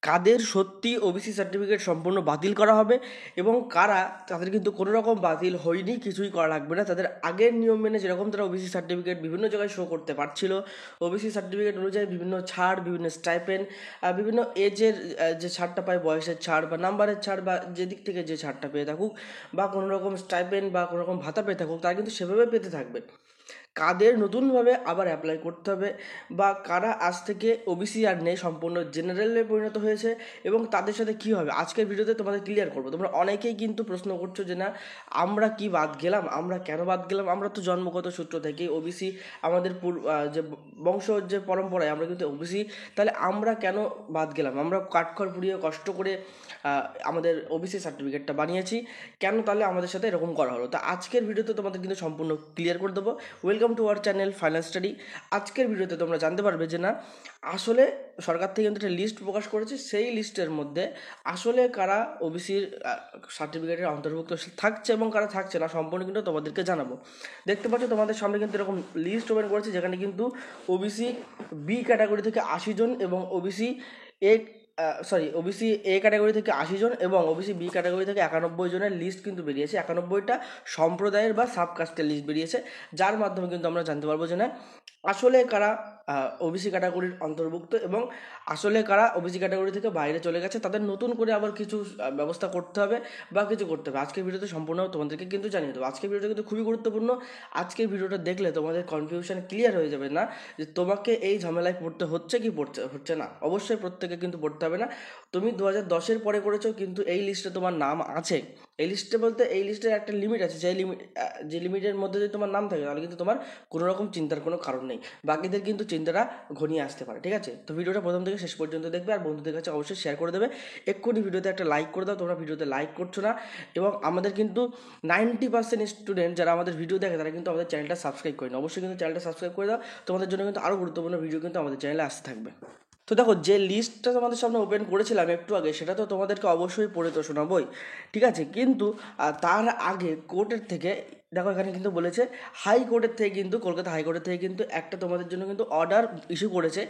কাদের সত্যি OBC certificate সম্পূর্ণ বাতিল করা হবে এবং কারা তাদের কিন্তু কোনো রকম বাতিল হয়নি, কিছুই করা লাগবে না। তাদের আগের নিয়ম মেনে যেরকম তারা ওবিসি সার্টিফিকেট বিভিন্ন জায়গায় শো করতে পারছিল, ওবিসি সার্টিফিকেট অনুযায়ী বিভিন্ন ছাড়, বিভিন্ন স্টাইপেন্ড, বিভিন্ন এজের যে ছাড়টা পায়, বয়সের ছাড় বা নাম্বারের ছাড় বা যেদিক থেকে যে ছাড়টা পেয়ে থাকুক বা কোনো রকম স্টাইপেন্ড বা কোনো রকম ভাতা পেয়ে থাকুক, তারা কিন্তু সেভাবে পেতে থাকবে। কাদের নতুনভাবে আবার অ্যাপ্লাই করতে হবে বা কারা আজ থেকে ওবিসি আর নেই, সম্পূর্ণ জেনারেলে পরিণত হয়েছে এবং তাদের সাথে কী হবে আজকের ভিডিওতে তোমাদের ক্লিয়ার করবো। তোমরা অনেকেই কিন্তু প্রশ্ন করছো যে না, আমরা কি বাদ গেলাম, আমরা কেন বাদ গেলাম, আমরা তো জন্মগত সূত্র থেকেই ওবিসি, আমাদের যে বংশ যে পরম্পরায় আমরা কিন্তু ওবিসি, তাহলে আমরা কেন বাদ গেলাম? আমরা কাঠখড় পুড়িয়ে কষ্ট করে আমাদের ওবিসি সার্টিফিকেটটা বানিয়েছি, কেন তাহলে আমাদের সাথে এরকম করা হলো? তা আজকের ভিডিওতে তোমাদের কিন্তু সম্পূর্ণ ক্লিয়ার করে দেবো। Welcome to our channel final study. আজকের ভিডিওতে তোমরা জানতে পারবে যে না, আসলে সরকার থেকে কিন্তু একটা লিস্ট প্রকাশ করেছে, সেই লিস্টের মধ্যে আসলে কারা ওবিসির সার্টিফিকেটের অন্তর্ভুক্ত থাকছে এবং কারা থাকছে না, সম্পূর্ণ কিন্তু তোমাদেরকে জানাবো। দেখতে পাচ্ছ তোমাদের সামনে কিন্তু এরকম লিস্ট ওপেন করেছে, যেখানে কিন্তু ওবিসি বি ক্যাটাগরি থেকে 80 জন এবং ওবিসি ওবিসি এ ক্যাটাগরি থেকে 80 জন এবং ওবিসি বি ক্যাটাগরি থেকে 91 জনের লিস্ট কিন্তু বেরিয়েছে। 91টা সম্প্রদায়ের বা সাবকাস্টের লিস্ট বেরিয়েছে, যার মাধ্যমে কিন্তু আমরা জানতে পারবো যে না, আসলে কারা ওবিসি ক্যাটাগরির অন্তর্ভুক্ত এবং আসলে কারা ওবিসি ক্যাটাগরি থেকে বাইরে চলে গেছে, তাদের নতুন করে আবার কিছু ব্যবস্থা করতে হবে বা কিছু করতে হবে। আজকের ভিডিওতে সম্পূর্ণ তোমাদেরকে কিন্তু জানিয়ে দেবো। আজকের ভিডিওটা কিন্তু খুবই গুরুত্বপূর্ণ। আজকের ভিডিওটা দেখলে তোমাদের কনফিউশন ক্লিয়ার হয়ে যাবে না যে তোমাকে এই ঝামেলায় পড়তে হচ্ছে কি হচ্ছে না। অবশ্যই প্রত্যেকে কিন্তু পড়তে হবে না। তুমি 2010-এর পরে করেছো কিন্তু এই লিস্টে তোমার নাম আছে। এই লিস্টে বলতে এই লিস্টের একটা লিমিট আছে, যে লিমিটের মধ্যে যদি তোমার নাম থাকে তাহলে কিন্তু তোমার কোনো রকম চিন্তার কোনো কারণ নেই। বাকিদের কিন্তু চিন্তাটা ঘনিয়ে আসতে পারে, ঠিক আছে? তো ভিডিওটা প্রথম থেকে শেষ পর্যন্ত দেখবে আর বন্ধুদের কাছে অবশ্যই শেয়ার করে দেবে। এক্ষুনি ভিডিওতে একটা লাইক করে দাও, তোমরা ভিডিওতে লাইক করছো না। এবং আমাদের কিন্তু 90% স্টুডেন্ট যারা আমাদের ভিডিও দেখে তারা কিন্তু আমাদের চ্যানেলটা সাবস্ক্রাইব করে না। অবশ্যই কিন্তু চ্যানেলটা সাবস্ক্রাইব করে দাও, তোমাদের জন্য কিন্তু আরও গুরুত্বপূর্ণ ভিডিও কিন্তু আমাদের চ্যানেলে আসতে থাকবে। তো দেখো, যে লিস্টটা তোমাদের সামনে ওপেন করেছিলাম একটু আগে, সেটা তো তোমাদেরকে অবশ্যই পড়ে তো শোনাবই, ঠিক আছে? কিন্তু তার আগে কোর্টের থেকে দেখো, এখানে কিন্তু বলেছে হাইকোর্টের থেকে কিন্তু, কলকাতা হাইকোর্টের থেকে কিন্তু একটা তোমাদের জন্য কিন্তু অর্ডার ইস্যু করেছে।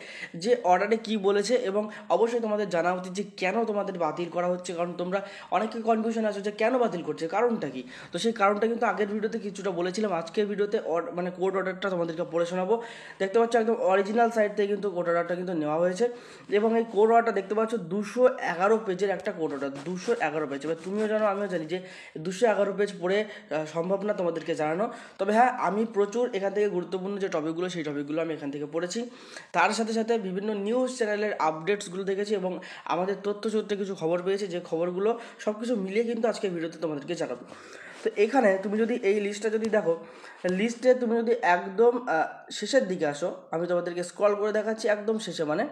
যে অর্ডারে কি বলেছে এবং অবশ্যই তোমাদের জানা উচিত যে কেন তোমাদের বাতিল করা হচ্ছে, কারণ তোমরা অনেকে কনফিউশন আছো যে কেন বাতিল করছে, কারণটা কি। তো সেই কারণটা কিন্তু আগের ভিডিওতে কিছুটা বলেছিলাম, আজকের ভিডিওতে মানে কোর্ট অর্ডারটা তোমাদেরকে পড়ে শোনাবো। দেখতে পাচ্ছ একদম অরিজিনাল সাইট থেকে কিন্তু কোর্ট অর্ডারটা কিন্তু নেওয়া হয়েছে এবং এই কোর্ট অর্ডারটা দেখতে পাচ্ছ 211 পেজের একটা কোর্ট অর্ডার, 211 পেজ। এবার তুমিও জানো, আমিও জানি যে 211 পেজ পড়ে সম্ভব না তোমাদেরকে জানানো। তবে হ্যাঁ, আমি প্রচুর এখান থেকে গুরুত্বপূর্ণ যে টপিকগুলো, সেই টপিকগুলো আমি এখান থেকে পড়েছি। তার সাথে সাথে বিভিন্ন নিউজ চ্যানেলের আপডেটসগুলো দেখেছি এবং আমাদের তথ্য সূত্রে কিছু খবর পেয়েছি, যে খবরগুলো সব কিছু মিলিয়ে কিন্তু আজকে ভিডিওতে তোমাদেরকে জানাবো। তো এখানে তুমি যদি এই লিস্টটা যদি দেখো, লিস্টে তুমি যদি একদম শেষের দিকে আসো, আমি তোমাদেরকে স্ক্রল করে দেখাচ্ছি একদম শেষে, মানে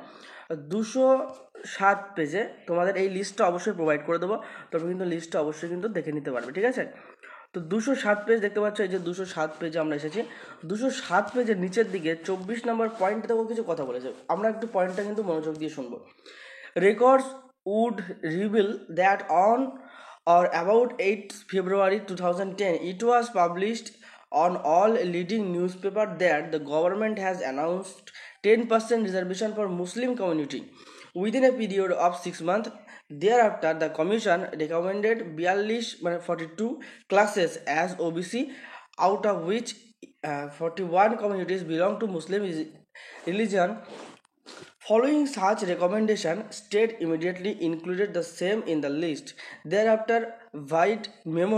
207 পেজে তোমাদের এই লিস্টটা অবশ্যই প্রোভাইড করে দেবো। তবে কিন্তু লিস্টটা অবশ্যই কিন্তু দেখে নিতে পারবে, ঠিক আছে? তো 207 পেজ দেখতে পাচ্ছ, এই যে 207 পেজে আমরা এসেছি। 207 পেজের নিচের দিকে 24 নম্বর পয়েন্ট দেখো, কিছু কথা বলেছে। আমরা একটু পয়েন্টটা কিন্তু মনোযোগ দিয়ে শুনবো। Records would reveal that on or about 8 February 2010 it was published on all leading newspaper that the government has announced 10% reservation for Muslim community within a period of 6 months. Thereafter the commission recommended 42 classes as OBC, out of which 41 communities belong to Muslim religion. Following such recommendation, state immediately included the same in the list. Thereafter, White Memo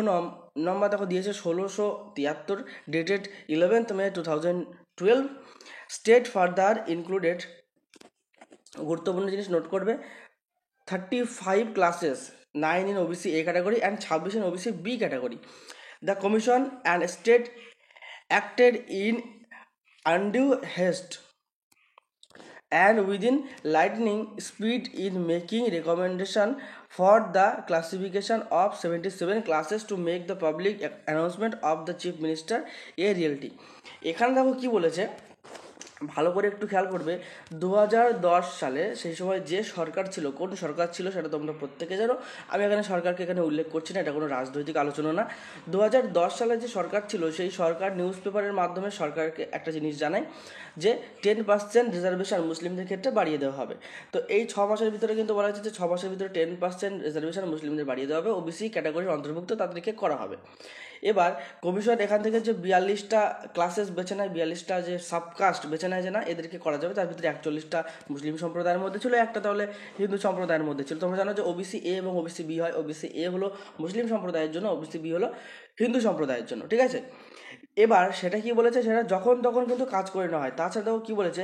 number দেখো দিয়েছে 1673, dated 11th May 2012. State further included, গুরুত্বপূর্ণ জিনিস note করবে, 35 classes, 9 in OBC A category and 26 in OBC B category. The commission and state acted in undue haste and within lightning speed in making recommendation for the classification of 77 classes to make the public announcement of the chief minister a reality. এখানে দেখো কি বলেছে, ভালো করে একটু খেয়াল করবে 2010 সালে সেই সময় যে সরকার ছিল, কোন সরকার ছিল সেটা তোমরা প্রত্যেকে জানো, আমি এখানে সরকারকে এখানে উল্লেখ করছি না, এটা কোনো রাজনৈতিক আলোচনা না। 2010 সালে যে সরকার ছিল সেই সরকার নিউজ পেপারের মাধ্যমে সরকারকে একটা জিনিস জানায় যে 10% রিজার্ভেশন মুসলিমদের ক্ষেত্রে বাড়িয়ে দেওয়া হবে। তো এই 6 মাসের ভিতরে কিন্তু বলা হচ্ছে যে 6 মাসের ভিতরে 10% রিজার্ভেশন মুসলিমদের বাড়িয়ে দেওয়া হবে, ওবিসি ক্যাটাগরির অন্তর্ভুক্ত তাদেরকে করা হবে। এবার কমিশন এখান থেকে যে 42টা ক্লাসেস বেছে নেয়, 42টা যে সাবকাস্ট বেছে নেয় যে না এদেরকে করা যাবে, তার ভিতরে 41টা মুসলিম সম্প্রদায়ের মধ্যে ছিল, একটা তাহলে হিন্দু সম্প্রদায়ের মধ্যে ছিল। তোমরা জানো যে ওবিসি এ এবং ওবিসি বি হয়, ওবিসি এ হলো মুসলিম সম্প্রদায়ের জন্য, ওবিসি বি হলো হিন্দু সম্প্রদায়ের জন্য, ঠিক আছে। এবার সেটা কি বলেছে, সেটা যখন তখন কিন্তু কাজ করে নেওয়া হয়। তাছাড়াও কি বলেছে,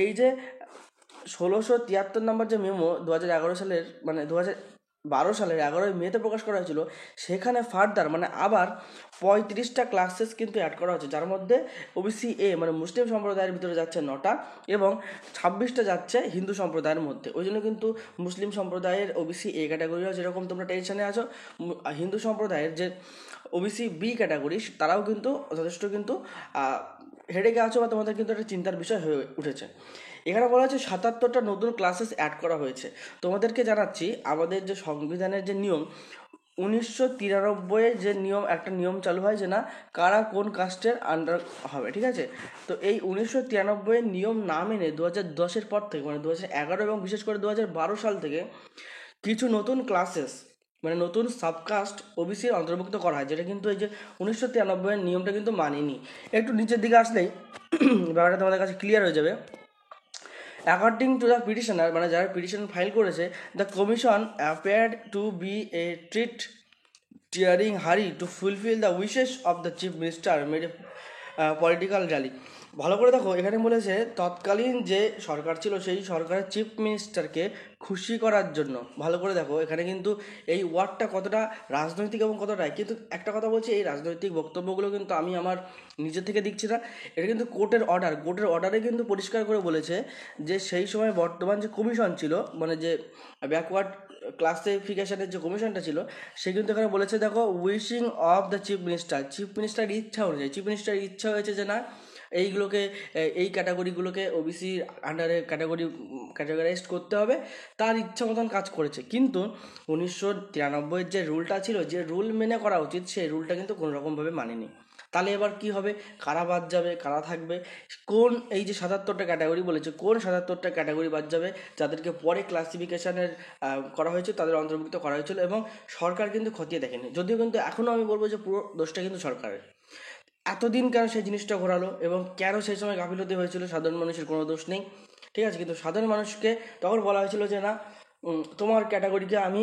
এই যে 1673 নম্বর যে মেমো 2011 সালের মানে 2012 সালের 11 মেতে প্রকাশ করা হয়েছিল, সেখানে ফার্দার মানে আবার 35টা ক্লাসেস কিন্তু অ্যাড করা হচ্ছে, যার মধ্যে ওবিসি এ মানে মুসলিম সম্প্রদায়ের ভিতরে যাচ্ছে 9টা এবং 26টা যাচ্ছে হিন্দু সম্প্রদায়ের মধ্যে। ওই জন্য কিন্তু মুসলিম সম্প্রদায়ের ওবিসি এ ক্যাটাগরিও যেরকম তোমরা টেনশনে আছো, হিন্দু সম্প্রদায়ের যে ওবিসি বি ক্যাটাগরি তারাও কিন্তু যথেষ্ট কিন্তু হেডেকে আছো বা তোমাদের কিন্তু একটা চিন্তার বিষয় হয়ে উঠেছে। এখানে বলা হচ্ছে 77টা নতুন ক্লাসেস অ্যাড করা হয়েছে। তোমাদেরকে জানাচ্ছি আমাদের যে সংবিধানের যে নিয়ম 1993 যে নিয়ম, একটা নিয়ম চালু হয় যে না কারা কোন কাস্টের আন্ডার হবে, ঠিক আছে। তো এই 1993 নিয়ম না মেনে 2010-এর পর থেকে মানে 2011 এবং বিশেষ করে 2012 সাল থেকে কিছু নতুন ক্লাসেস মানে নতুন সাবকাস্ট ওবিসির অন্তর্ভুক্ত করা হয়, যেটা কিন্তু এই যে 1993 নিয়মটা কিন্তু মানেনি। একটু নিচের দিকে আসলেই ব্যাপারটা তোমাদের কাছে ক্লিয়ার হয়ে যাবে। অ্যাকর্ডিং টু দ্য পিটিশনার মানে যারা পিটিশন ফাইল করেছে, the commission appeared to be a treat tearing hurry to fulfil the wishes of the chief minister made a political rally. ভালো করে দেখো, এখানে বলেছে তৎকালীন যে সরকার ছিল সেই সরকারের চিফ মিনিস্টারকে খুশি করার জন্য। ভালো করে দেখো এখানে কিন্তু এই ওয়ার্ডটা কতটা রাজনৈতিক এবং কতটা, কিন্তু একটা কথা বলছি, এই রাজনৈতিক বক্তব্যগুলো কিন্তু আমি আমার নিজের থেকে দিচ্ছি না, এটা কিন্তু কোর্টের অর্ডার। কোর্টের অর্ডারে কিন্তু পরিষ্কার করে বলেছে যে সেই সময় বর্তমান যে কমিশন ছিল মানে যে ব্যাকওয়ার্ড ক্লাসিফিকেশনের যে কমিশনটা ছিল, সে কিন্তু এখানে বলেছে দেখো wishing of the chief minister, chief মিনিস্টারের ইচ্ছা অনুযায়ী, চিফ মিনিস্টারের ইচ্ছা হয়েছে যে না এইগুলোকে এই ক্যাটাগরিগুলোকে ওবিসির আন্ডারে ক্যাটাগরাইজড করতে হবে, তার ইচ্ছা মতন কাজ করেছে। কিন্তু 1993 যে রুলটা ছিল, যে রুল মেনে করা উচিত, সেই রুলটা কিন্তু কোনোরকমভাবে মানেনি। তাহলে এবার কি হবে, কারা বাদ যাবে, কারা থাকবে, কোন এই যে 77টা ক্যাটাগরি বলেছে, কোন 77টা ক্যাটাগরি বাদ যাবে যাদেরকে পরে ক্লাসিফিকেশানের করা হয়েছে, তাদের অন্তর্ভুক্ত করা হয়েছিল এবং সরকার কিন্তু খতিয়ে দেখেনি। যদিও কিন্তু এখনও আমি বলবো যে পুরো দোষটা কিন্তু সরকারের। এতদিন কেন সেই জিনিসটা ঘোরালো এবং কেন সেই সময় গাফিলতি হয়েছিল, সাধারণ মানুষের কোনো দোষ নেই, ঠিক আছে। কিন্তু সাধারণ মানুষকে তখন বলা হয়েছিল যে না তোমার ক্যাটাগরিকে আমি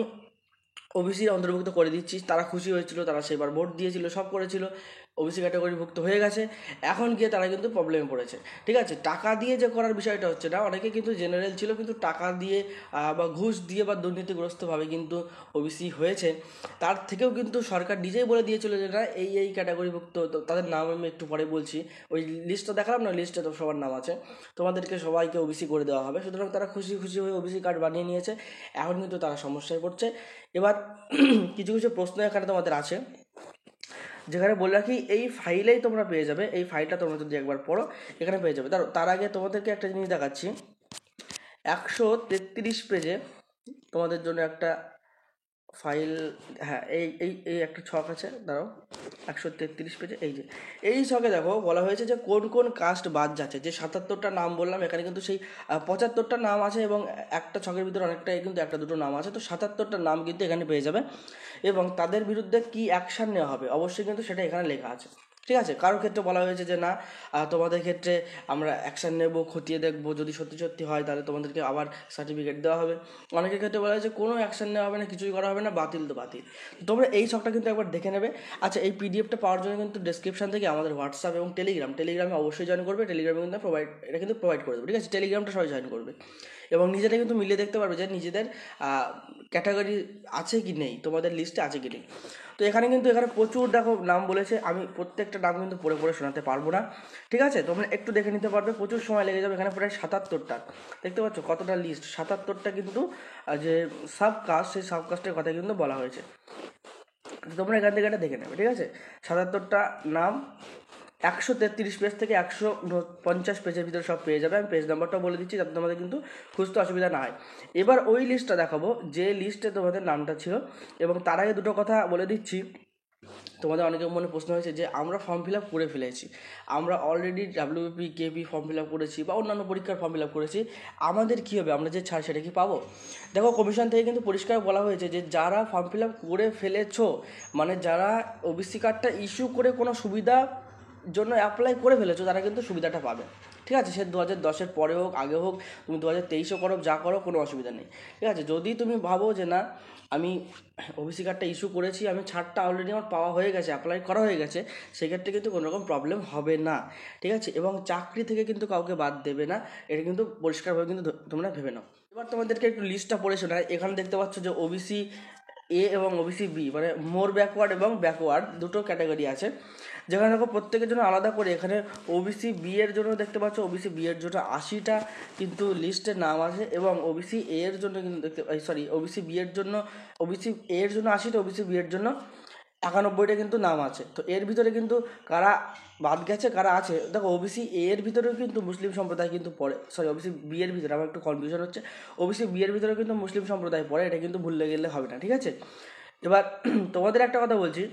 ওবিসির অন্তর্ভুক্ত করে দিচ্ছি, তারা খুশি হয়েছিল, তারা সেবার ভোট দিয়েছিল, সব করেছিল, ওবিসি ক্যাটাগরিভুক্ত হয়ে গেছে। এখন গিয়ে তারা কিন্তু প্রবলেমে পড়েছে, ঠিক আছে। টাকা দিয়ে যে করার বিষয়টা হচ্ছে না, অনেকে কিন্তু জেনারেল ছিল কিন্তু টাকা দিয়ে বা ঘুষ দিয়ে বা দুর্নীতিগ্রস্তভাবে কিন্তু ওবিসি হয়েছে। তার থেকেও কিন্তু সরকার নিজেই বলে দিয়েছিল যে না এই ক্যাটাগরিভুক্ত, তাদের নাম আমি একটু পরে বলছি, ওই লিস্টটা দেখালাম না, লিস্টে তো সবার নাম আছে, তোমাদেরকে সবাইকে ওবিসি করে দেওয়া হবে। সুতরাং তারা খুশি খুশি হয়ে ওবিসি কার্ড বানিয়ে নিয়েছে। এখন কিন্তু তারা সমস্যায় পড়ছে। এবার কিছু কিছু প্রশ্ন এখানে তোমাদের আছে, যেখানে বলে রাখি এই ফাইলেই তোমরা পেয়ে যাবে, এই ফাইলটা তোমরা যদি একবার পড়ো এখানে পেয়ে যাবে। তার আগে তোমাদেরকে একটা জিনিস দেখাচ্ছি, 133 পেজে তোমাদের জন্য একটা ফাইল, হ্যাঁ এই এই এই একটা ছক আছে, দাঁড়াও, 133 পেজে এই ছকে দেখো বলা হয়েছে যে কোন কোন কাস্ট বাদ যাচ্ছে। যে 77টা নাম বললাম এখানে কিন্তু সেই 75টা নাম আছে এবং একটা ছকের ভিতরে অনেকটাই কিন্তু একটা দুটো নাম আছে, তো 77টা নাম কিন্তু এখানে পেয়ে যাবে এবং তাদের বিরুদ্ধে কি অ্যাকশান নেওয়া হবে অবশ্যই কিন্তু সেটা এখানে লেখা আছে, ঠিক আছে। কারোর ক্ষেত্রে বলা হয়েছে যে না তোমাদের ক্ষেত্রে আমরা অ্যাকশান নেব, খতিয়ে দেখবো, যদি সত্যি সত্যি হয় তাহলে তোমাদেরকে আবার সার্টিফিকেট দেওয়া হবে। অনেকের ক্ষেত্রে বলা হয়েছে কোনো অ্যাকশান নেওয়া হবে না, কিছুই করা হবে না, বাতিল তো বাতিল। তোমরা এই ছকটা কিন্তু একবার দেখে নেবে। আচ্ছা, এই পিডিএফটা পাওয়ার জন্য কিন্তু ডেসক্রিপশন থেকে আমাদের হোয়াটসঅ্যাপ এবং টেলিগ্রামে অবশ্যই জয়েন করবে। টেলিগ্রামে কিন্তু এটা কিন্তু প্রোভাইড করে দেবো, ঠিক আছে। টেলিগ্রামটা সবাই জয়েন করবে এবং নিজেরা কিন্তু মিলিয়ে দেখতে পারবে যে নিজেদের ক্যাটাগরি আছে কি নেই, তোমাদের লিস্টে আছে কি নেই। তো এখানে প্রচুর দেখো নাম বলেছে, আমি প্রত্যেকটা নাম কিন্তু পড়ে পড়ে শোনাতে পারবো না, ঠিক আছে। তোমরা একটু দেখে নিতে পারবে, প্রচুর সময় লেগে যাবে। এখানে প্রায় 77টা, দেখতে পাচ্ছ কতটা লিস্ট, 77টা কিন্তু যে সাবকাস্ট, সেই সাবকাস্টের কথা কিন্তু বলা হয়েছে। তোমরা এখান থেকে এটা দেখে নেবে, ঠিক আছে। 77টা নাম 133 পেজ থেকে 150 পেজের ভিতরে সব পেয়ে যাবে। আমি পেজ নাম্বারটাও বলে দিচ্ছি যাতে তোমাদের কিন্তু খুঁজতে অসুবিধা না হয়। এবার ওই লিস্টটা দেখাবো যে লিস্টে তোমাদের নামটা ছিল। এবং তার আগে দুটো কথা বলে দিচ্ছি, তোমাদের অনেকের মনে প্রশ্ন হয়েছে যে আমরা ফর্ম ফিল আপ করে ফেলেছি, আমরা already WBP KP form fill up করেছি বা অন্যান্য পরীক্ষার ফর্ম ফিল আপ করেছি, আমাদের কী হবে, আমরা যে ছাড় সেটা কি পাবো? দেখো, কমিশন থেকে কিন্তু পরিষ্কার বলা হয়েছে যে যারা ফর্ম ফিল আপ করে ফেলেছো, মানে যারা ওবিসি কার্ডটা ইস্যু করে কোনো সুবিধা জন্য অ্যাপ্লাই করে ফেলেছো, তারা কিন্তু সুবিধাটা পাবে। ঠিক আছে, সে 2010-এর পরে হোক আগে হোক, তুমি 2023-এও করো, যা করো, কোনো অসুবিধা নেই। ঠিক আছে, যদি তুমি ভাবো যে না আমি ওবিসি কার্ডটা ইস্যু করেছি, আমি ছাড়টা অলরেডি আমার পাওয়া হয়ে গেছে, অ্যাপ্লাই করা হয়ে গেছে, সেক্ষেত্রে কিন্তু কোনো রকম প্রবলেম হবে না। ঠিক আছে, এবং চাকরি থেকে কিন্তু কাউকে বাদ দেবে না, এটা কিন্তু পরিষ্কারভাবে কিন্তু তোমরা ভেবে নাও। এবার তোমাদেরকে একটু লিস্টটা পড়ে শোনায়। এখানে দেখতে পাচ্ছ যে ওবিসি এ এবং ওবিসি বি, মানে মোর ব্যাকওয়ার্ড এবং ব্যাকওয়ার্ড দুটো ক্যাটাগরি আছে, যেখানে দেখো প্রত্যেকের জন্য আলাদা করে এখানে ওবিসি বি এর জন্য দেখতে পাচ্ছ, ওবিসি বি এর জন্য 80টা কিন্তু লিস্টের নাম আছে, এবং ওবিসি এ এর জন্য কিন্তু ওবিসি বি এর জন্য, ওবিসি এ এর জন্য 80টা, ওবিসি বি এর জন্য 91টা কিন্তু নাম আছে। তো এর ভিতরে কিন্তু কারা বাদ গেছে কারা আছে, দেখো ওবিসি এ এর ভিতরেও কিন্তু মুসলিম সম্প্রদায় কিন্তু পড়ে, ওবিসি বি এর ভিতরে আমার একটু কনফিউশন হচ্ছে, ওবিসি বি এর ভিতরেও কিন্তু মুসলিম সম্প্রদায় পড়ে, এটা কিন্তু ভুললে গেলে হবে না। ঠিক আছে, এবার তোমাদের একটা কথা বলছি,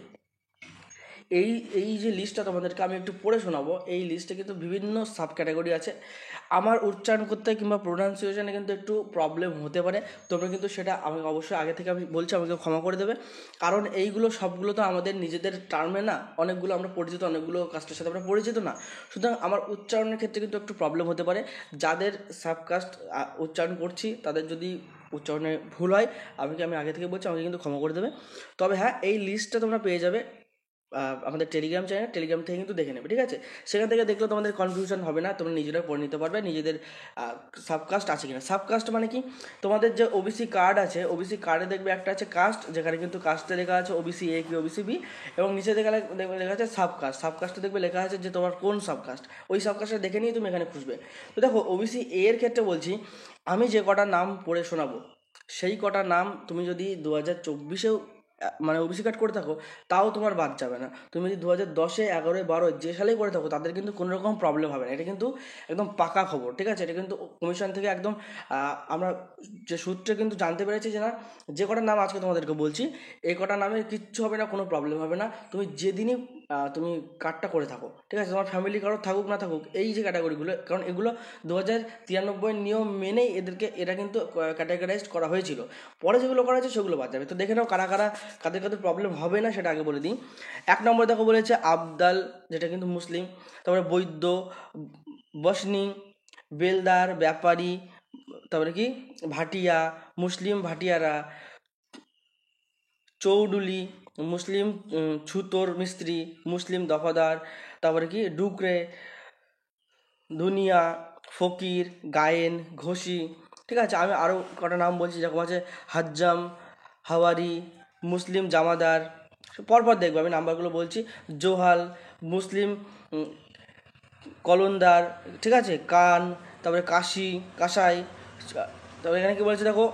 এই এই যে লিস্টটা তোমাদেরকে আমি একটু পড়ে শোনাবো, এই লিস্টে কিন্তু বিভিন্ন সাব ক্যাটাগরি আছে। আমার উচ্চারণ করতে কিংবা প্রোনাউন্সিয়েশনে কিন্তু একটু প্রবলেম হতে পারে, তোমরা কিন্তু সেটা আমাকে অবশ্যই আগে থেকে আমি বলছি আমাকে ক্ষমা করে দেবে, কারণ এইগুলো সবগুলো তো আমাদের নিজেদের টার্মে না, অনেকগুলো আমরা পরিচিত, অনেকগুলো কাস্টের সাথে আমরা পরিচিত না, সুতরাং আমার উচ্চারণের ক্ষেত্রে কিন্তু একটু প্রবলেম হতে পারে। যাদের সাবকাস্ট উচ্চারণ করছি তাদের যদি উচ্চারণে ভুল হয় আমি আগে থেকে বলছি, আমাকে কিন্তু ক্ষমা করে দেবে। তবে হ্যাঁ, এই লিস্টটা তোমরা পেয়ে যাবে আমাদের টেলিগ্রাম থেকে কিন্তু দেখে নেবে। ঠিক আছে, সেখান থেকে দেখলেও তোমাদের কনফিউশন হবে না, তোমরা নিজেরা পড়ে নিতে পারবে নিজেদের সাবকাস্ট আছে কিনা। সাবকাস্ট মানে কি, তোমাদের যে ওবিসি কার্ড আছে, ওবিসি কার্ডে দেখবে একটা আছে কাস্ট, যেখানে কিন্তু কাস্টে লেখা আছে ওবিসি এ কি ওবিসি বি, এবং নিচে দেখবে লেখা আছে সাবকাস্ট, সাবকাস্টে দেখবে লেখা আছে যে তোমার কোন সাবকাস্ট, ওই সাবকাস্টটা দেখে নিয়ে তুমি এখানে খুঁজবে। তো দেখো, ওবিসি এ এর ক্ষেত্রে বলছি, আমি যে কটা নাম পড়ে শোনাবো সেই কটা নাম তুমি যদি 2024-এও মানে ওবিসি কার্ড করে থাকো, তাও তোমার বাদ যাবে না। তুমি যদি 2010-এ 11-এ 12-এ যে সালেই করে থাকো, তাদের কিন্তু কোনো রকম প্রবলেম হবে না, এটা কিন্তু একদম পাকা খবর। ঠিক আছে, এটা কিন্তু কমিশন থেকে একদম আমরা যে সূত্রে কিন্তু জানতে পেরেছি যে না, যে কটা নাম আজকে তোমাদেরকে বলছি, এই কটা নামে কিচ্ছু হবে না, কোনো প্রবলেম হবে না, তুমি যেদিনই তুমি কার্ডটা করে থাকো। ঠিক আছে, তোমার ফ্যামিলি কারো থাকুক না থাকুক, এই যে ক্যাটাগরিগুলো, কারণ এগুলো 2093-এর নিয়ম মেনেই এরা কিন্তু ক্যাটাগরাইজড করা হয়েছিল, পরে যেগুলো করা হয়েছে সেগুলো বাদ যাবে। তো দেখে নাও কাদের কাদের প্রবলেম হবে না সেটা আগে বলে দিই। 1 নম্বর দেখো বলেছে আবদাল, যেটা কিন্তু মুসলিম, তারপরে বৈদ্য, বসনি, বেলদার, ব্যাপারী, তারপরে কি ভাটিয়া, মুসলিম ভাটিয়ারা, চৌডুলি, মুসলিম ছুতোর মিস্ত্রি, মুসলিম দফাদার, তারপরে কি ডুকরে, দুনিয়া, ফকির, গায়েন, ঘোষি। ঠিক আছে, আমি আরও কটা নাম বলছি, যেরকম আছে হাজ্জাম, হাওয়ারি, মুসলিম জামাদার, পরপর দেখবে আমি নাম্বারগুলো বলছি, জোহাল, মুসলিম কলন্দার, ঠিক আছে, কান, তারপরে কাসাই, তারপরে এখানে কী বলেছে দেখো,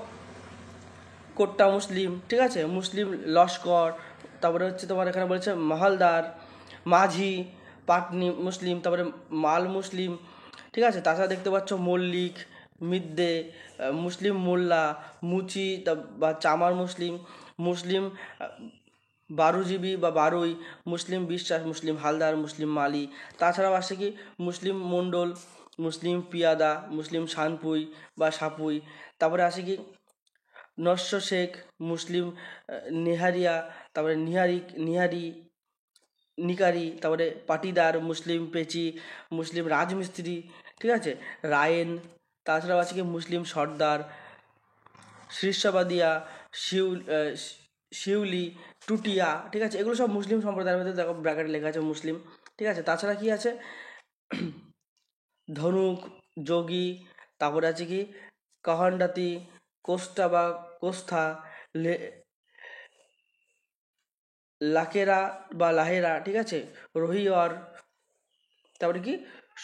কোট্টা মুসলিম, ঠিক আছে, মুসলিম লস্কর, তারপরে হচ্ছে তোমার এখানে বলেছে মাহালদার, মাঝি, পাটনি মুসলিম, তারপরে মাল মুসলিম। ঠিক আছে, তাছাড়া দেখতে পাচ্ছ মল্লিক, মিদ্দে, মুসলিম মোল্লা, মুচি বা চামার মুসলিম, মুসলিম বারুজীবী বা বারুই, মুসলিম বিশ্বাস, মুসলিম হালদার, মুসলিম মালি। তাছাড়াও আসে কি মুসলিম মণ্ডল, মুসলিম পিয়াদা, মুসলিম শানপুই বা সাপুই। তারপরে আসে কি নস্য শেখ, মুসলিম নেহারিয়া, তারপরে নিহারি, নিকারি, তারপরে পাটিদার, মুসলিম পেচি, মুসলিম রাজমিস্ত্রি, ঠিক আছে, রায়েন। তাছাড়াও আছে কি মুসলিম সর্দার, শীর্ষবাদিয়া, শিউলি, টুটিয়া। ঠিক আছে, এগুলো সব মুসলিম সম্প্রদায়ের মধ্যে দেখো ব্র্যাকেটে লেখা আছে মুসলিম। ঠিক আছে, তাছাড়া কি আছে ধনুক, যোগী, তারপরে আছে কি কাহান্ডাতি, কোস্টা বা কোস্থা, লাকেরা বা লাহেরা, ঠিক আছে, রহিয়র, তারপরে কি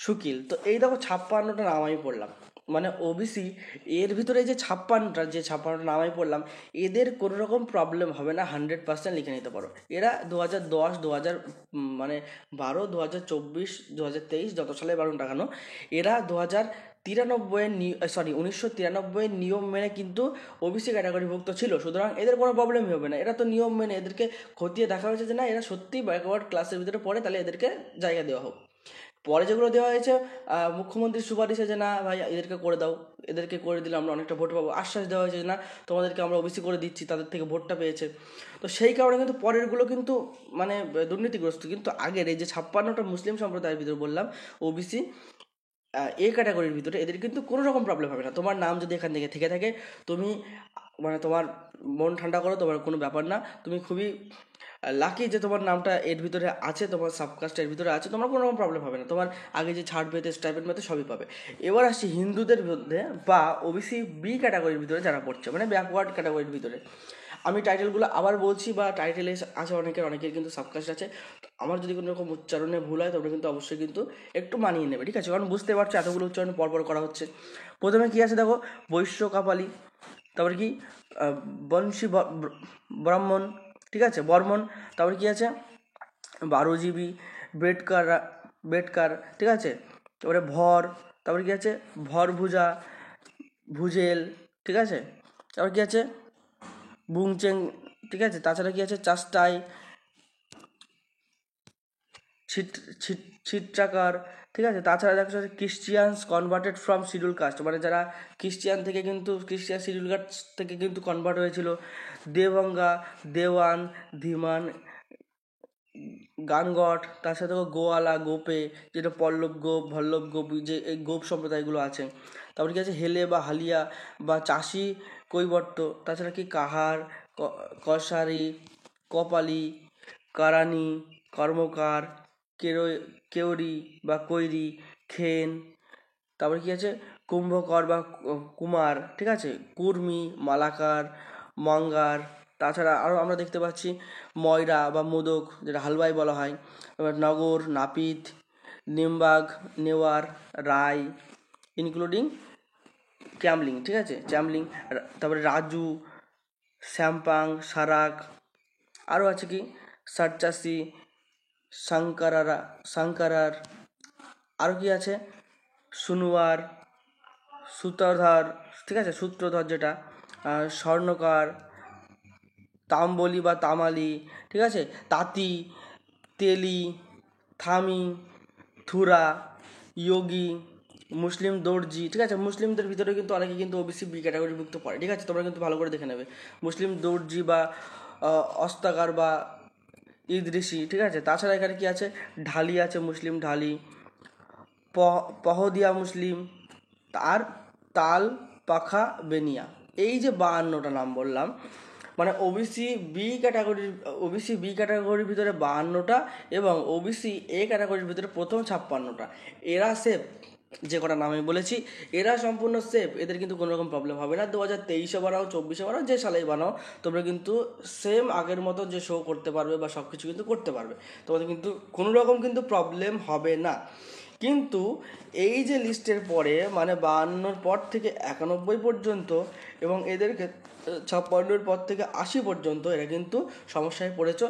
সুকিল। তো এই দেখো 56টা নাম আমি পড়লাম। মানে ওবিসি এর ভিতরে যে 56টা নাম আমি পড়লাম, এদের কোনো রকম প্রবলেম হবে না, 100% লিখে নিতে পারো। এরা 2010, 12, 2024, 2023 যত সালে বারণ টাকানো, এরা 1993 নিয়ম মেনে কিন্তু ওবিসি ক্যাটাগরিভুক্ত ছিল, সুতরাং এদের কোনো প্রবলেমই হবে না। এরা তো নিয়ম মেনে, এদেরকে খতিয়ে দেখা হয়েছে যে না এরা সত্যিই ব্যাকওয়ার্ড ক্লাসের ভিতরে পড়ে, তাহলে এদেরকে জায়গা দেওয়া হোক। পরে যেগুলো দেওয়া হয়েছে মুখ্যমন্ত্রীর সুপারিশে যে না ভাই এদেরকে করে দাও, এদেরকে করে দিলে আমরা অনেকটা ভোট পাবো, আশ্বাস দেওয়া হয়েছে যে না তোমাদেরকে আমরা ওবিসি করে দিচ্ছি, তাদের থেকে ভোটটা পেয়েছে। তো সেই কারণে কিন্তু পরেরগুলো কিন্তু মানে দুর্নীতিগ্রস্ত। কিন্তু আগের এই যে 56টা মুসলিম সম্প্রদায়ের ভিতরে বললাম ওবিসি এ ক্যাটাগরির ভিতরে, এদের কিন্তু কোনো রকম প্রবলেম হবে না। তোমার নাম যদি এখান থেকে থাকে, তুমি মানে তোমার মন ঠান্ডা করো, তোমার কোনো ব্যাপার না, তুমি খুবই লাকি যে তোমার নামটা এর ভিতরে আছে, তোমার সাবকাস্ট এর ভিতরে আছে, তোমার কোনো রকম প্রবলেম হবে না, তোমার আগে যে ছাড় পেতে স্টাইপেন্ড পেতে সবই পাবে। এবার আসছি হিন্দুদের মধ্যে বা ওবিসি বি ক্যাটাগরির ভিতরে যারা পড়ছে, মানে ব্যাকওয়ার্ড ক্যাটাগরির ভিতরে। আমি টাইটেলগুলো আবার বলছি, বা টাইটেলে আছে অনেকের কিন্তু সাবকাস্ট আছে, আমার যদি কোনো রকম উচ্চারণে ভুল হয় তোমরা কিন্তু অবশ্যই কিন্তু একটু মানিয়ে নেবে, ঠিক আছে? কারণ বুঝতে পারছো এতগুলো উচ্চারণ পরপর করা হচ্ছে। প্রথমে কী আছে দেখো, বৈশ্য কাপালি, তারপরে কি বংশী ব্রাহ্মণ, ঠিক আছে, বর্মন, তারপরে কি আছে 12 GB, বেটকার, ঠিক আছে, তারপরে ভর, তারপরে কি আছে ভরভুজা, ভুজেল, ঠিক আছে, তারপর কি আছে বুংচেং, ঠিক আছে, তাছাড়া কি আছে চাস্টাই, ছিট্রাকার, ঠিক আছে, তাছাড়া দেখা যাচ্ছে Christians converted from scheduled caste, মানে যারা ক্রিশ্চিয়ান শিডিউল কাস্ট থেকে কিন্তু কনভার্ট হয়েছিল, দেবঙ্গা, দেওয়ান, ধীমান, গানগট, তার সাথে গোয়ালা, গোপে, যেটা পল্লব গোপ, ভল্লভ গোপ, যে এই গোপ সম্প্রদায়গুলো আছে। তারপরে কি আছে হেলে বা হালিয়া বা চাষি কৈবর্ত, তাছাড়া কি কাহার, কসারি, কপালি, কারানি, কর্মকার, কেউরি বা কৈরি, খেন, তারপরে কি আছে কুম্ভকর বা কুমার, ঠিক আছে, কুর্মি, মালাকার, মঙ্গার, তাছাড়া আরও আমরা দেখতে পাচ্ছি ময়রা বা মোদক, যেটা হালুয়াই বলা হয়, নগর, নাপিত, নিমবাগ, নেওয়ার, রায়, ইনক্লুডিং চ্যামলিং, ঠিক আছে, চ্যামলিং, তারপরে রাজু, শ্যাম্পাং, সারাক, আরও আছে কি সারচাসি, সাংকারার, আরও কি আছে সুনুয়ার, সূত্রধর, ঠিক আছে, সূত্রধর যেটা, স্বর্ণকার, তাম্বলি বা তামালি, ঠিক আছে, তাঁতি, তেলি, থামি, থুরা, যোগী, মুসলিম দর্জি, ঠিক আছে। মুসলিমদের ভিতরে কিন্তু অনেকে কিন্তু ওবিসি বি ক্যাটাগরিভুক্ত পড়ে, ঠিক আছে, তোমরা কিন্তু ভালো করে দেখে নেবে। মুসলিম দর্জি বা অস্তাকার বা ইদরিসি, ঠিক আছে। তাছাড়া এখানে কি আছে ঢালি আছে, মুসলিম ঢালি, পহদিয়া মুসলিম, আর তাল পাখা বেনিয়া। এই যে 52টা নাম বললাম, মানে ওবিসি বি ক্যাটাগরির ভিতরে 52টা এবং ওবিসি এ ক্যাটাগরির ভিতরে প্রথম 56টা। এরা সেফ, যে কটা নাম আমি বলেছি এরা সম্পূর্ণ সেফ, এদের কিন্তু কোনো রকম প্রবলেম হবে না। 2023-এ বানাও, 24-এ বানাও, যে সালেই বানাও, তোমরা কিন্তু সেম আগের মতো যে শো করতে পারবে বা সব কিছু কিন্তু করতে পারবে, তোমাদের কিন্তু কোনো রকম কিন্তু প্রবলেম হবে না। কিন্তু এই যে লিস্টের পরে মানে 52-র পর থেকে 91 পর্যন্ত এবং এদেরকে 56-র পর থেকে 80 পর্যন্ত এরা কিন্তু সমস্যায় পড়েছ,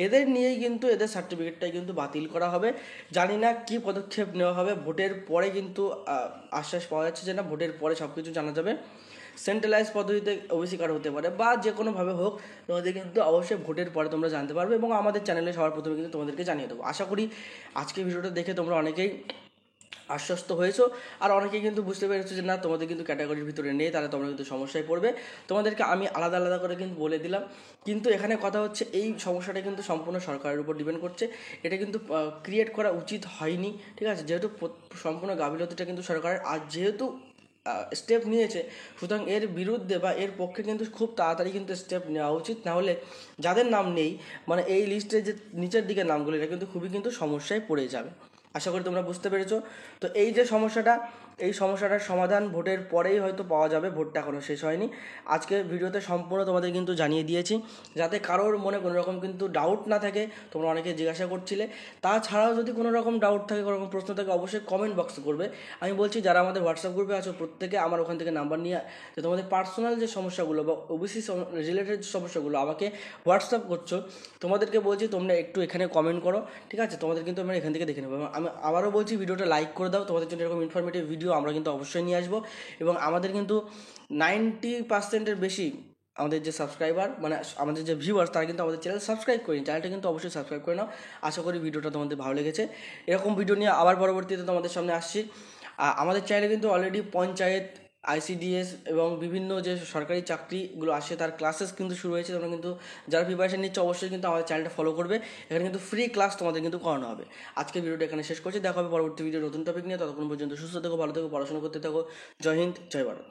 এদের নিয়েই কিন্তু এদের সার্টিফিকেটটাই কিন্তু বাতিল করা হবে। জানি না কি পদক্ষেপ নেওয়া হবে, ভোটের পরে কিন্তু আশ্বাস পাওয়া যাচ্ছে যে না ভোটের পরে সব কিছু জানা যাবে। সেন্ট্রালাইজ পদ্ধতিতে ওবিসি কার্ড হতে পারে বা যে কোনোভাবে হোক, তোমাদের কিন্তু অবশ্যই ভোটের পরে তোমরা জানতে পারবে এবং আমাদের চ্যানেলে সবার প্রথমে কিন্তু তোমাদেরকে জানিয়ে দেবো। আশা করি আজকের ভিডিওটা দেখে তোমরা অনেকেই আশ্বস্ত হয়েছো, আর অনেকেই কিন্তু বুঝতে পেরেছো যে না তোমাদের কিন্তু ক্যাটাগরির ভিতরে নেই, তাহলে তোমরা কিন্তু সমস্যায় পড়বে। তোমাদেরকে আমি আলাদা আলাদা করে কিন্তু বলে দিলাম, কিন্তু এখানে কথা হচ্ছে এই সমস্যাটা কিন্তু সম্পূর্ণ সরকারের উপর ডিপেন্ড করছে। এটা কিন্তু ক্রিয়েট করা উচিত হয়নি, ঠিক আছে, যেহেতু সম্পূর্ণ গাফিলতিটা কিন্তু সরকারের, আর যেহেতু স্টেপ নিয়েছে, সুতরাং এর বিরুদ্ধে বা এর পক্ষে কিন্তু খুব তাড়াতাড়ি কিন্তু স্টেপ নেওয়া উচিত। নাহলে যাদের নাম নেই, মানে এই লিস্টের যে নিচের দিকের নামগুলো, এটা কিন্তু খুবই কিন্তু সমস্যায় পড়ে যাবে। আশা করি তোমরা বুঝতে পেরেছো। তো এই যে সমস্যাটা, এই সমস্যাটার সমাধান ভোটের পরেই হয়তো পাওয়া যাবে, ভোটটা এখনও শেষ হয়নি। আজকে ভিডিওতে সম্পূর্ণ তোমাদের কিন্তু জানিয়ে দিয়েছি, যাতে কারোর মনে কোনো রকম কিন্তু ডাউট না থাকে। তোমরা অনেকে জিজ্ঞাসা করছিলে, তাছাড়াও যদি কোনো রকম ডাউট থাকে, কোনো রকম প্রশ্ন থাকে, অবশ্যই কমেন্ট বক্সে করবে। আমি বলছি যারা আমাদের হোয়াটসঅ্যাপ গ্রুপে আছো প্রত্যেকে আমার ওখান থেকে নাম্বার নিয়ে যে তোমাদের পার্সোনাল যে সমস্যাগুলো বা ওবিসি রিলেটেড যে সমস্যাগুলো আমাকে হোয়াটসঅ্যাপ করছো, তোমাদেরকে বলছি তোমরা একটু এখানে কমেন্ট করো, ঠিক আছে? তোমাদের কিন্তু আমরা এখান থেকে দেখে নেবো। আমি আবারও বলছি, ভিডিওটা লাইক করে দাও, তোমাদের জন্য এরকম ইনফরমেটিভ ভিডিও আমরা কিন্তু অবশ্যই নিয়ে আসবো। এবং আমাদের কিন্তু 90%-এর বেশি আমাদের যে সাবস্ক্রাইবার, মানে আমাদের যে ভিউয়ার্স, তারা কিন্তু আমাদের চ্যানেল সাবস্ক্রাইব করেনি। চ্যানেলটা কিন্তু অবশ্যই সাবস্ক্রাইব করে নাও। আশা করি ভিডিওটা তোমাদের ভালো লেগেছে। এরকম ভিডিও নিয়ে আবার পরবর্তীতে তোমাদের সামনে আসছি। আমাদের চ্যানেলে কিন্তু অলরেডি পঞ্চায়েত, আইসিডিএস এবং বিভিন্ন যে সরকারি চাকরিগুলো আসে তার ক্লাসেস কিন্তু শুরু হয়েছে। তোমরা কিন্তু যারা প্রিপারেশন নিচ্ছে অবশ্যই কিন্তু আমাদের চ্যানেলটা ফলো করবে। এখানে কিন্তু ফ্রি ক্লাস তোমাদের কিন্তু করানো হবে। আজকে ভিডিওটা এখানে শেষ করছি, দেখা হবে পরবর্তী ভিডিও নতুন টপিক নিয়ে। ততক্ষণ পর্যন্ত সুস্থ থেকো, ভালো থেকো, পড়াশোনা করতে থাকো। জয় হিন্দ, জয় ভারত।